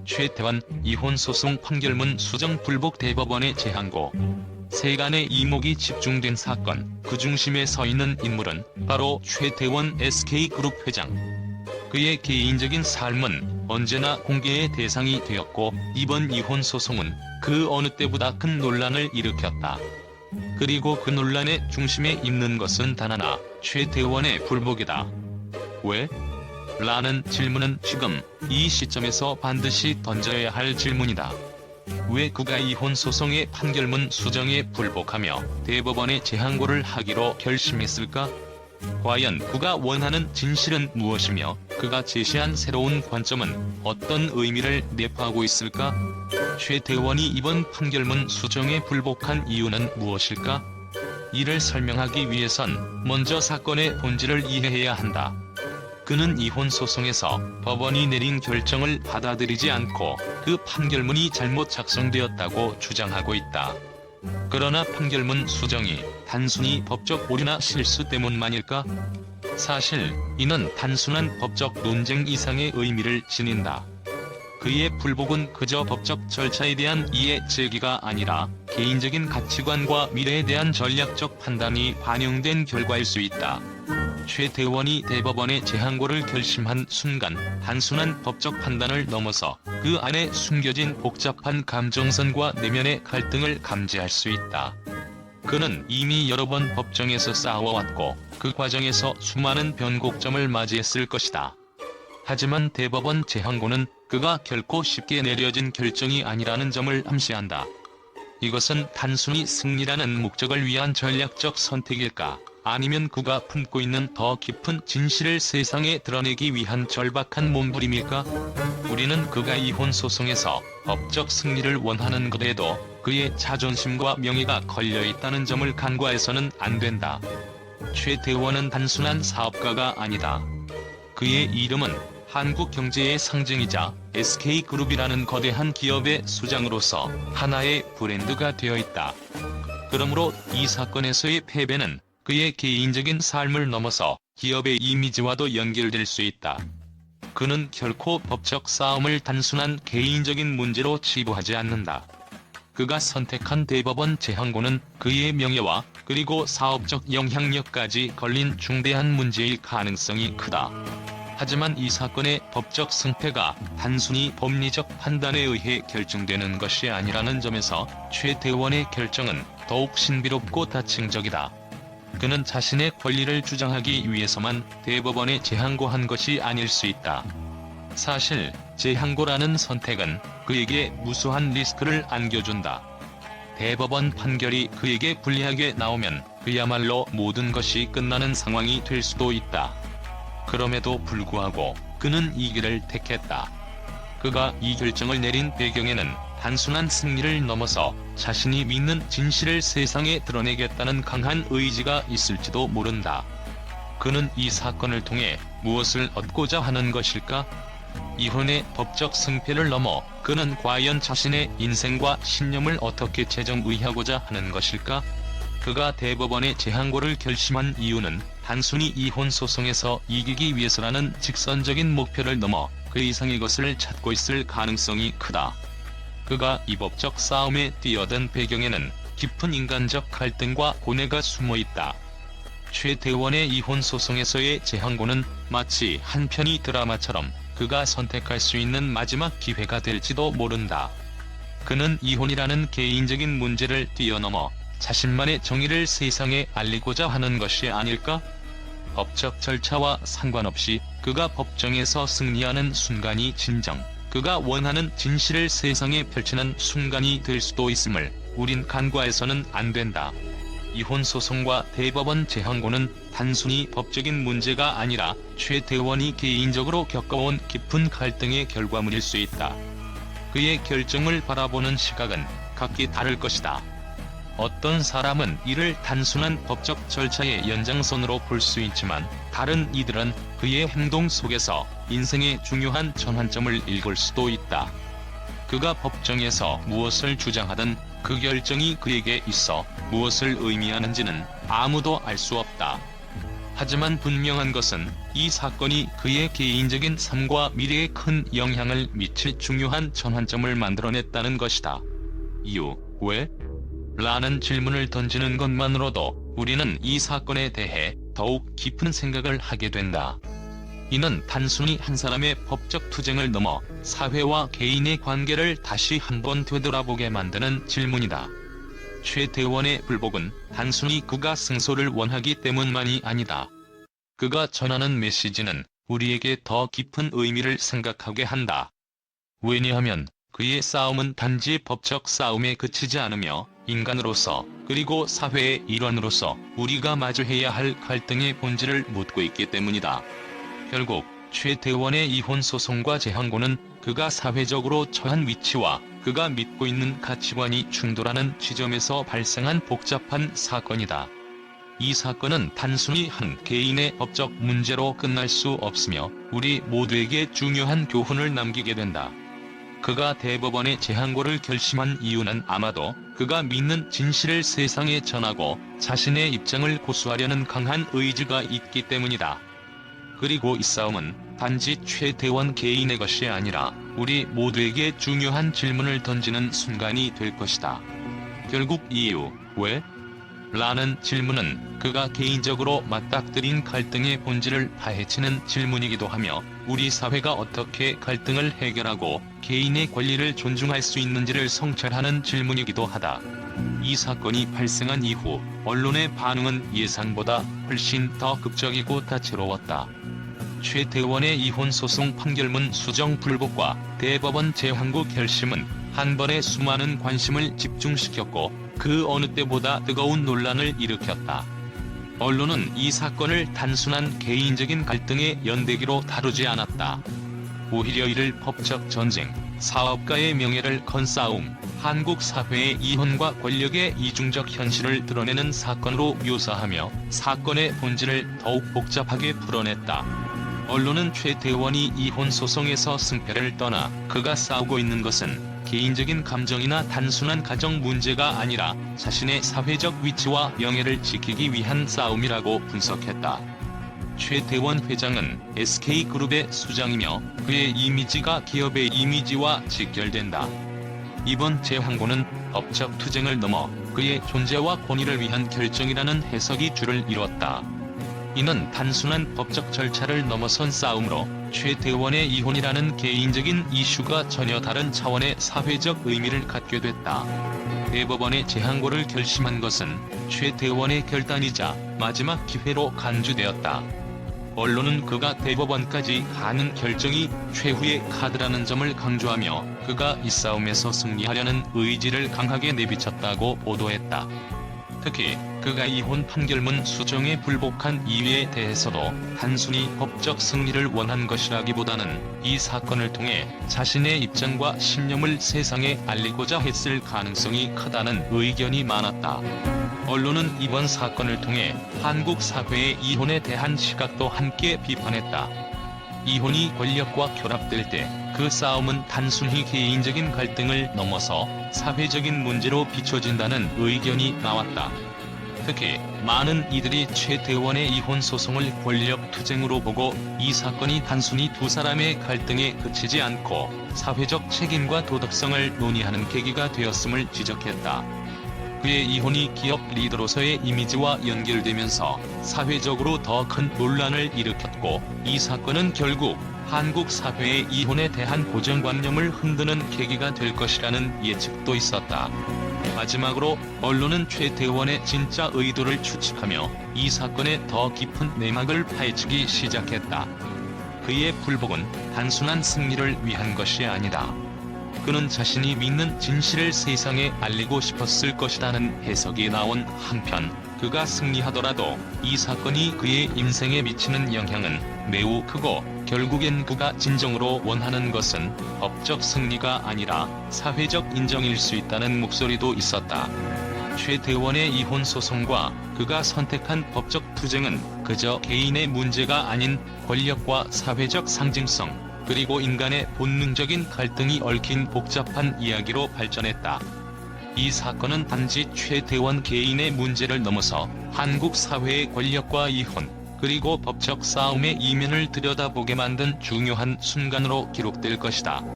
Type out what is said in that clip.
최태원 이혼 소송 판결문 수정 불복 대법원의 재항고. 세간의 이목이 집중된 사건, 그 중심에 서 있는 인물은 바로 최태원 SK그룹 회장. 그의 개인적인 삶은 언제나 공개의 대상이 되었고 이번 이혼 소송은 그 어느 때보다 큰 논란을 일으켰다. 그리고 그 논란의 중심에 있는 것은 단 하나, 최태원의 불복이다. 왜? 라는 질문은 지금 이 시점에서 반드시 던져야 할 질문이다. 왜 그가 이혼 소송의 판결문 수정에 불복하며 대법원에 재항고를 하기로 결심했을까? 과연 그가 원하는 진실은 무엇이며 그가 제시한 새로운 관점은 어떤 의미를 내포하고 있을까? 최태원이 이번 판결문 수정에 불복한 이유는 무엇일까? 이를 설명하기 위해선 먼저 사건의 본질을 이해해야 한다. 그는 이혼 소송에서 법원이 내린 결정을 받아들이지 않고 그 판결문이 잘못 작성되었다고 주장하고 있다. 그러나 판결문 수정이 단순히 법적 오류나 실수 때문만일까? 사실 이는 단순한 법적 논쟁 이상의 의미를 지닌다. 그의 불복은 그저 법적 절차에 대한 이해 제기가 아니라 개인적인 가치관과 미래에 대한 전략적 판단이 반영된 결과일 수 있다. 최태원이 대법원에 재항고를 결심한 순간 단순한 법적 판단을 넘어서 그 안에 숨겨진 복잡한 감정선과 내면의 갈등을 감지할 수 있다. 그는 이미 여러 번 법정에서 싸워왔고 그 과정에서 수많은 변곡점을 맞이했을 것이다. 하지만 대법원 재항고는 그가 결코 쉽게 내려진 결정이 아니라는 점을 암시한다. 이것은 단순히 승리라는 목적을 위한 전략적 선택일까? 아니면 그가 품고 있는 더 깊은 진실을 세상에 드러내기 위한 절박한 몸부림일까? 우리는 그가 이혼 소송에서 법적 승리를 원하는 것에도 그의 자존심과 명예가 걸려있다는 점을 간과해서는 안 된다. 최태원은 단순한 사업가가 아니다. 그의 이름은 한국 경제의 상징이자 SK그룹이라는 거대한 기업의 수장으로서 하나의 브랜드가 되어 있다. 그러므로 이 사건에서의 패배는 그의 개인적인 삶을 넘어서 기업의 이미지와도 연결될 수 있다. 그는 결코 법적 싸움을 단순한 개인적인 문제로 치부하지 않는다. 그가 선택한 대법원 재항고는 그의 명예와 그리고 사업적 영향력까지 걸린 중대한 문제일 가능성이 크다. 하지만 이 사건의 법적 승패가 단순히 법리적 판단에 의해 결정되는 것이 아니라는 점에서 최태원의 결정은 더욱 신비롭고 다층적이다. 그는 자신의 권리를 주장하기 위해서만 대법원에 재항고한 것이 아닐 수 있다. 사실 재항고라는 선택은 그에게 무수한 리스크를 안겨준다. 대법원 판결이 그에게 불리하게 나오면 그야말로 모든 것이 끝나는 상황이 될 수도 있다. 그럼에도 불구하고 그는 이 길을 택했다. 그가 이 결정을 내린 배경에는 단순한 승리를 넘어서 자신이 믿는 진실을 세상에 드러내겠다는 강한 의지가 있을지도 모른다. 그는 이 사건을 통해 무엇을 얻고자 하는 것일까? 이혼의 법적 승패를 넘어 그는 과연 자신의 인생과 신념을 어떻게 재정의하고자 하는 것일까? 그가 대법원에 재항고를 결심한 이유는 단순히 이혼 소송에서 이기기 위해서라는 직선적인 목표를 넘어 그 이상의 것을 찾고 있을 가능성이 크다. 그가 이 법적 싸움에 뛰어든 배경에는 깊은 인간적 갈등과 고뇌가 숨어있다. 최태원의 이혼 소송에서의 재항고는 마치 한 편의 드라마처럼 그가 선택할 수 있는 마지막 기회가 될지도 모른다. 그는 이혼이라는 개인적인 문제를 뛰어넘어 자신만의 정의를 세상에 알리고자 하는 것이 아닐까? 법적 절차와 상관없이 그가 법정에서 승리하는 순간이 진정, 그가 원하는 진실을 세상에 펼치는 순간이 될 수도 있음을 우린 간과해서는 안 된다. 이혼 소송과 대법원 재항고는 단순히 법적인 문제가 아니라 최태원이 개인적으로 겪어온 깊은 갈등의 결과물일 수 있다. 그의 결정을 바라보는 시각은 각기 다를 것이다. 어떤 사람은 이를 단순한 법적 절차의 연장선으로 볼 수 있지만 다른 이들은 그의 행동 속에서 인생의 중요한 전환점을 읽을 수도 있다. 그가 법정에서 무엇을 주장하든 그 결정이 그에게 있어 무엇을 의미하는지는 아무도 알 수 없다. 하지만 분명한 것은 이 사건이 그의 개인적인 삶과 미래에 큰 영향을 미칠 중요한 전환점을 만들어냈다는 것이다. 이유, 왜? 라는 질문을 던지는 것만으로도 우리는 이 사건에 대해 더욱 깊은 생각을 하게 된다. 이는 단순히 한 사람의 법적 투쟁을 넘어 사회와 개인의 관계를 다시 한번 되돌아보게 만드는 질문이다. 최태원의 불복은 단순히 그가 승소를 원하기 때문만이 아니다. 그가 전하는 메시지는 우리에게 더 깊은 의미를 생각하게 한다. 왜냐하면 그의 싸움은 단지 법적 싸움에 그치지 않으며 인간으로서 그리고 사회의 일원으로서 우리가 마주해야 할 갈등의 본질을 묻고 있기 때문이다. 결국 최태원의 이혼 소송과 재항고는 그가 사회적으로 처한 위치와 그가 믿고 있는 가치관이 충돌하는 지점에서 발생한 복잡한 사건이다. 이 사건은 단순히 한 개인의 법적 문제로 끝날 수 없으며 우리 모두에게 중요한 교훈을 남기게 된다. 그가 대법원의 재항고를 결심한 이유는 아마도 그가 믿는 진실을 세상에 전하고 자신의 입장을 고수하려는 강한 의지가 있기 때문이다. 그리고 이 싸움은 단지 최태원 개인의 것이 아니라 우리 모두에게 중요한 질문을 던지는 순간이 될 것이다. 결국 이유, 왜? 라는 질문은 그가 개인적으로 맞닥뜨린 갈등의 본질을 파헤치는 질문이기도 하며 우리 사회가 어떻게 갈등을 해결하고 개인의 권리를 존중할 수 있는지를 성찰하는 질문이기도 하다. 이 사건이 발생한 이후 언론의 반응은 예상보다 훨씬 더 극적이고 다채로웠다. 최태원의 이혼 소송 판결문 수정 불복과 대법원 재항고 결심은 한 번에 수많은 관심을 집중시켰고 그 어느 때보다 뜨거운 논란을 일으켰다. 언론은 이 사건을 단순한 개인적인 갈등의 연대기로 다루지 않았다. 오히려 이를 법적 전쟁, 사업가의 명예를 건 싸움, 한국 사회의 이혼과 권력의 이중적 현실을 드러내는 사건으로 묘사하며 사건의 본질을 더욱 복잡하게 풀어냈다. 언론은 최태원이 이혼 소송에서 승패를 떠나 그가 싸우고 있는 것은 개인적인 감정이나 단순한 가정 문제가 아니라 자신의 사회적 위치와 명예를 지키기 위한 싸움이라고 분석했다. 최태원 회장은 SK그룹의 수장이며 그의 이미지가 기업의 이미지와 직결된다. 이번 재항고는 법적 투쟁을 넘어 그의 존재와 권위를 위한 결정이라는 해석이 줄을 이뤘다. 이는 단순한 법적 절차를 넘어선 싸움으로 최태원의 이혼이라는 개인적인 이슈가 전혀 다른 차원의 사회적 의미를 갖게 됐다. 대법원의 재항고를 결심한 것은 최태원의 결단이자 마지막 기회로 간주되었다. 언론은 그가 대법원까지 가는 결정이 최후의 카드라는 점을 강조하며 그가 이 싸움에서 승리하려는 의지를 강하게 내비쳤다고 보도했다. 특히 그가 이혼 판결문 수정에 불복한 이유에 대해서도 단순히 법적 승리를 원한 것이라기보다는 이 사건을 통해 자신의 입장과 신념을 세상에 알리고자 했을 가능성이 크다는 의견이 많았다. 언론은 이번 사건을 통해 한국 사회의 이혼에 대한 시각도 함께 비판했다. 이혼이 권력과 결합될 때 그 싸움은 단순히 개인적인 갈등을 넘어서 사회적인 문제로 비춰진다는 의견이 나왔다. 특히 많은 이들이 최태원의 이혼 소송을 권력 투쟁으로 보고 이 사건이 단순히 두 사람의 갈등에 그치지 않고 사회적 책임과 도덕성을 논의하는 계기가 되었음을 지적했다. 그의 이혼이 기업 리더로서의 이미지와 연결되면서 사회적으로 더 큰 논란을 일으켰고 이 사건은 결국 한국 사회의 이혼에 대한 고정관념을 흔드는 계기가 될 것이라는 예측도 있었다. 마지막으로 언론은 최태원의 진짜 의도를 추측하며 이 사건의 더 깊은 내막을 파헤치기 시작했다. 그의 불복은 단순한 승리를 위한 것이 아니다. 그는 자신이 믿는 진실을 세상에 알리고 싶었을 것이라는 해석이 나온 한편 그가 승리하더라도 이 사건이 그의 인생에 미치는 영향은 매우 크고 결국엔 그가 진정으로 원하는 것은 법적 승리가 아니라 사회적 인정일 수 있다는 목소리도 있었다. 최태원의 이혼 소송과 그가 선택한 법적 투쟁은 그저 개인의 문제가 아닌 권력과 사회적 상징성 그리고 인간의 본능적인 갈등이 얽힌 복잡한 이야기로 발전했다. 이 사건은 단지 최태원 개인의 문제를 넘어서 한국 사회의 권력과 이혼, 그리고 법적 싸움의 이면을 들여다보게 만든 중요한 순간으로 기록될 것이다.